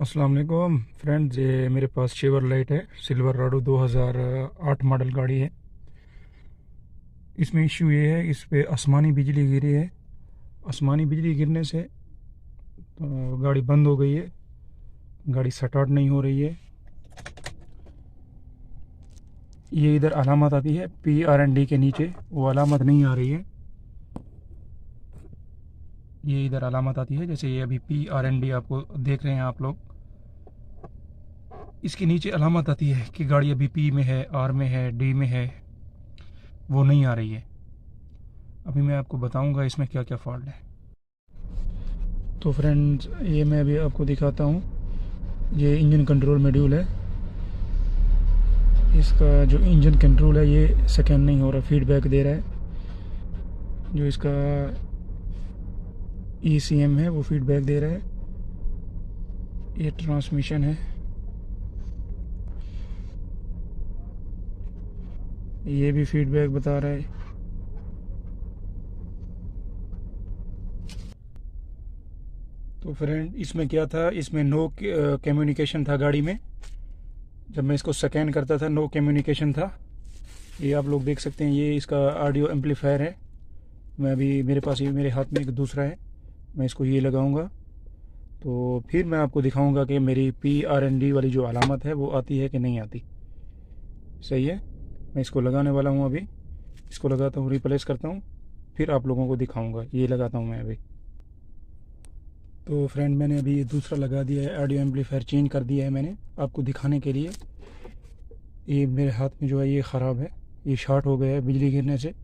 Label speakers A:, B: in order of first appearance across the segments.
A: अस्सलाम वालेकुम फ्रेंड्स, ये मेरे पास शेवरलेट है सिल्वरado 2008 मॉडल गाड़ी है। इसमें इश्यू ये है, इस पे आसमानी बिजली गिरी है। आसमानी बिजली गिरने से गाड़ी बंद हो गई है, गाड़ी स्टार्ट नहीं हो रही है। ये इधर अलामत आती है PRND के नीचे, वो अलामत नहीं आ रही है। ये इधर अलामत आती है, जैसे ये अभी PRND आपको देख रहे हैं आप लोग। इसके नीचे अलामत आती है कि गाड़ी अभी P में है, R में है, D में है, वो नहीं आ रही है। अभी मैं आपको बताऊंगा इसमें क्या क्या फॉल्ट है। तो फ्रेंड्स, ये मैं अभी आपको दिखाता हूँ। ये इंजन कंट्रोल मॉड्यूल है। इसका जो इंजन कंट्रोल है ये सेकेंड नहीं हो रहा, फीडबैक दे रहा है। जो इसका ECM है वो फीडबैक दे रहा है। ये ट्रांसमिशन है, ये भी फीडबैक बता रहा है। तो फ्रेंड, इसमें क्या था, इसमें नो कम्युनिकेशन था गाड़ी में। जब मैं इसको स्कैन करता था नो कम्युनिकेशन था। ये आप लोग देख सकते हैं, ये इसका ऑडियो एम्पलीफायर है। मैं अभी मेरे पास ये मेरे हाथ में एक दूसरा है, मैं इसको ये लगाऊंगा तो फिर मैं आपको दिखाऊंगा कि मेरी PRND वाली जो अलामत है वो आती है कि नहीं आती। सही है, मैं इसको लगाने वाला हूँ अभी। इसको लगाता हूँ, रिप्लेस करता हूँ, फिर आप लोगों को दिखाऊंगा। ये लगाता हूँ मैं अभी। तो फ्रेंड, मैंने अभी ये दूसरा लगा दिया है, ऑडियो एम्पलीफायर चेंज कर दिया है मैंने आपको दिखाने के लिए। ये मेरे हाथ में जो है ये ख़राब है, ये शॉर्ट हो गया है बिजली गिरने से।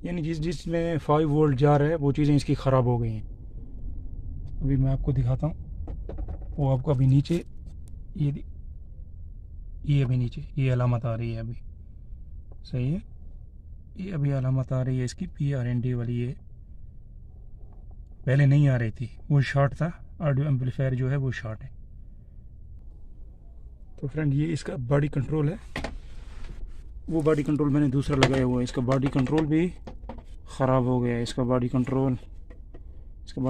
A: यानी जिसमें 5 वोल्ट जा रहा है वो चीज़ें इसकी ख़राब हो गई हैं। अभी मैं आपको दिखाता हूँ। वो आपको अभी नीचे ये अभी नीचे ये अलामत आ रही है अभी। सही है, ये अभी अलामत आ रही है इसकी PRND वाली। ये पहले नहीं आ रही थी, वो शॉर्ट था। ऑडियो एम्पलीफायर जो है वो शॉर्ट है। तो फ्रेंड, ये इसका बॉडी कंट्रोल है। वो बॉडी कंट्रोल मैंने दूसरा लगाया हुआ है, इसका बॉडी कंट्रोल भी ख़राब हो गया है। इसका बॉडी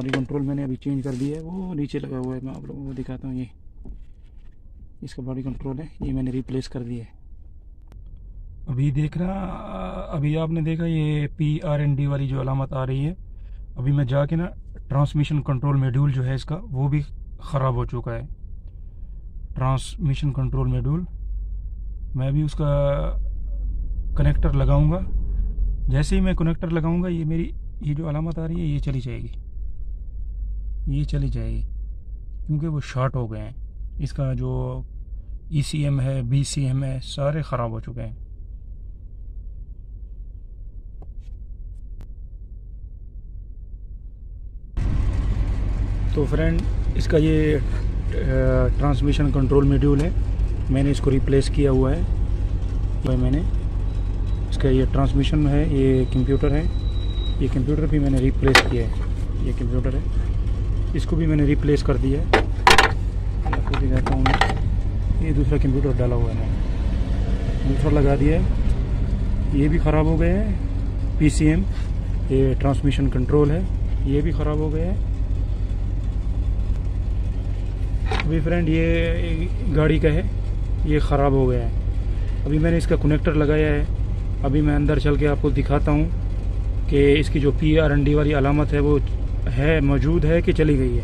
A: कंट्रोल मैंने अभी चेंज कर दिया है, वो नीचे लगा हुआ है। मैं आप लोगों को दिखाता हूँ। ये इसका बॉडी कंट्रोल है, ये मैंने रिप्लेस कर दिया है। अभी आपने देखा ये PRND वाली जो अलामत आ रही है। अभी मैं जाके ना ट्रांसमिशन कंट्रोल मॉड्यूल जो है इसका, वो भी ख़राब हो चुका है। ट्रांसमिशन कंट्रोल मॉड्यूल मैं अभी उसका कनेक्टर लगाऊंगा। जैसे ही मैं कनेक्टर लगाऊंगा, ये मेरी ये जो अलामत आ रही है ये चली जाएगी, क्योंकि वो शॉर्ट हो गए हैं। इसका जो ECM है, BCM है, सारे ख़राब हो चुके हैं। तो फ्रेंड, इसका ये ट्रांसमिशन कंट्रोल मॉड्यूल है, मैंने इसको रिप्लेस किया हुआ है। मैंने इसका ये ट्रांसमिशन है, ये कंप्यूटर है, ये कंप्यूटर भी मैंने रिप्लेस किया है। ये कंप्यूटर है, इसको भी मैंने रिप्लेस कर दिया है। आपको दिखाता हूँ मैं। ये दूसरा कंप्यूटर डाला हुआ है, मैंने दूसरा लगा दिया है। ये भी ख़राब हो गया है। PCM, ये ट्रांसमिशन कंट्रोल है, ये भी ख़राब हो गया है। अभी फ्रेंड, ये गाड़ी का है, ये ख़राब हो गया है। अभी मैंने इसका कनेक्टर लगाया है। अभी मैं अंदर चल के आपको दिखाता हूँ कि इसकी जो PRND वाली अलामत है वो है, मौजूद है कि चली गई है।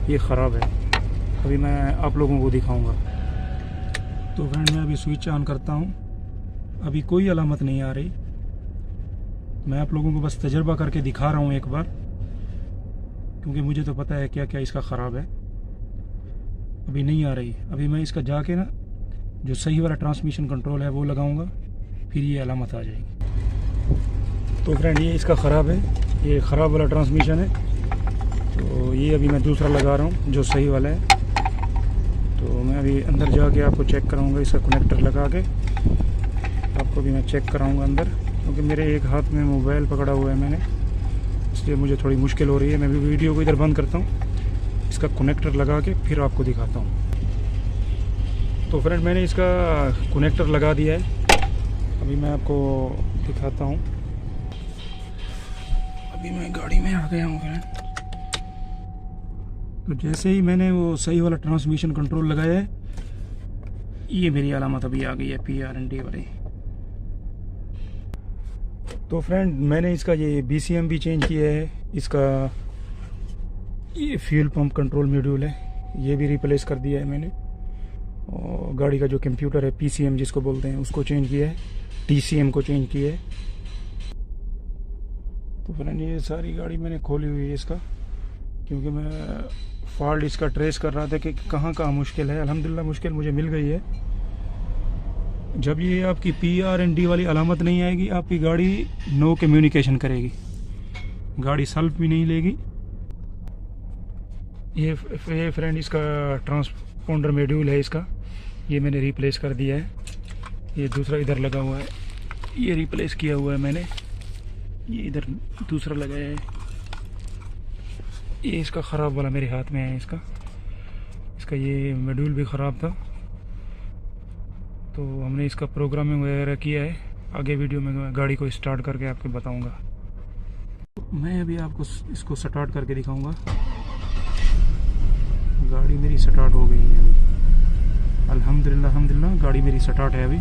A: ये ख़राब है, अभी मैं आप लोगों को दिखाऊंगा। तो फ्रेंड, मैं अभी स्विच ऑन करता हूँ। अभी कोई अलामत नहीं आ रही। मैं आप लोगों को बस तजर्बा करके दिखा रहा हूँ एक बार, क्योंकि मुझे तो पता है क्या क्या इसका ख़राब है। अभी नहीं आ रही। अभी मैं इसका जाके ना जो सही वाला ट्रांसमिशन कंट्रोल है वो लगाऊंगा, फिर ये अलामत आ जाएगी। तो फ्रेंड, ये इसका ख़राब है, ये ख़राब वाला ट्रांसमिशन है। तो ये अभी मैं दूसरा लगा रहा हूँ जो सही वाला है। तो मैं अभी अंदर जाके आपको चेक कराऊंगा, इसका कनेक्टर लगा के आपको भी मैं चेक कराऊंगा अंदर, क्योंकि मेरे एक हाथ में मोबाइल पकड़ा हुआ है मैंने, इसलिए मुझे थोड़ी मुश्किल हो रही है। मैं भी वीडियो को इधर बंद करता हूँ, इसका कनेक्टर लगा के फिर आपको दिखाता हूँ। तो फ्रेंड, मैंने इसका कनेक्टर लगा दिया है, अभी मैं आपको दिखाता हूँ। अभी मैं गाड़ी में आ गया हूँ फ्रेंड। तो जैसे ही मैंने वो सही वाला ट्रांसमिशन कंट्रोल लगाया है, ये मेरी अलामत अभी आ गई है PRND वाली। तो फ्रेंड मैंने इसका ये BCM भी चेंज किया है, इसका ये फ्यूल पंप कंट्रोल मॉड्यूल है ये भी रिप्लेस कर दिया है मैंने, और गाड़ी का जो कंप्यूटर है PCM जिसको बोलते हैं उसको चेंज किया है, TCM को चेंज किया है। तो फ्रेंड ये सारी गाड़ी मैंने खोली हुई है इसका, क्योंकि मैं फॉल्ट इसका ट्रेस कर रहा था कि कहाँ कहाँ मुश्किल है। अल्हम्दुलिल्लाह मुश्किल मुझे मिल गई है। जब ये आपकी PRND वाली अलामत नहीं आएगी, आपकी गाड़ी नो कम्युनिकेशन करेगी, गाड़ी सेल्फ भी नहीं लेगी। ये फ्रेंड इसका ट्रांसपोंडर मॉड्यूल है इसका, ये मैंने रिप्लेस कर दिया है। ये दूसरा इधर लगा हुआ है, ये रिप्लेस किया हुआ है मैंने, ये इधर दूसरा लगाया है। ये इसका ख़राब वाला मेरे हाथ में है, इसका ये मॉड्यूल भी ख़राब था, तो हमने इसका प्रोग्रामिंग वगैरह किया है। आगे वीडियो में गाड़ी को स्टार्ट करके आपको बताऊंगा। मैं अभी आपको इसको स्टार्ट करके दिखाऊंगा। गाड़ी मेरी स्टार्ट हो गई है अभी, अल्हम्दुलिल्लाह गाड़ी मेरी स्टार्ट है अभी।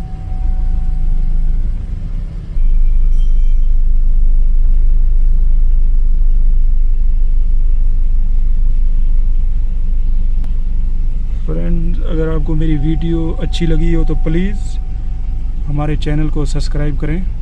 A: फ्रेंड्स अगर आपको मेरी वीडियो अच्छी लगी हो तो प्लीज़ हमारे चैनल को सब्सक्राइब करें।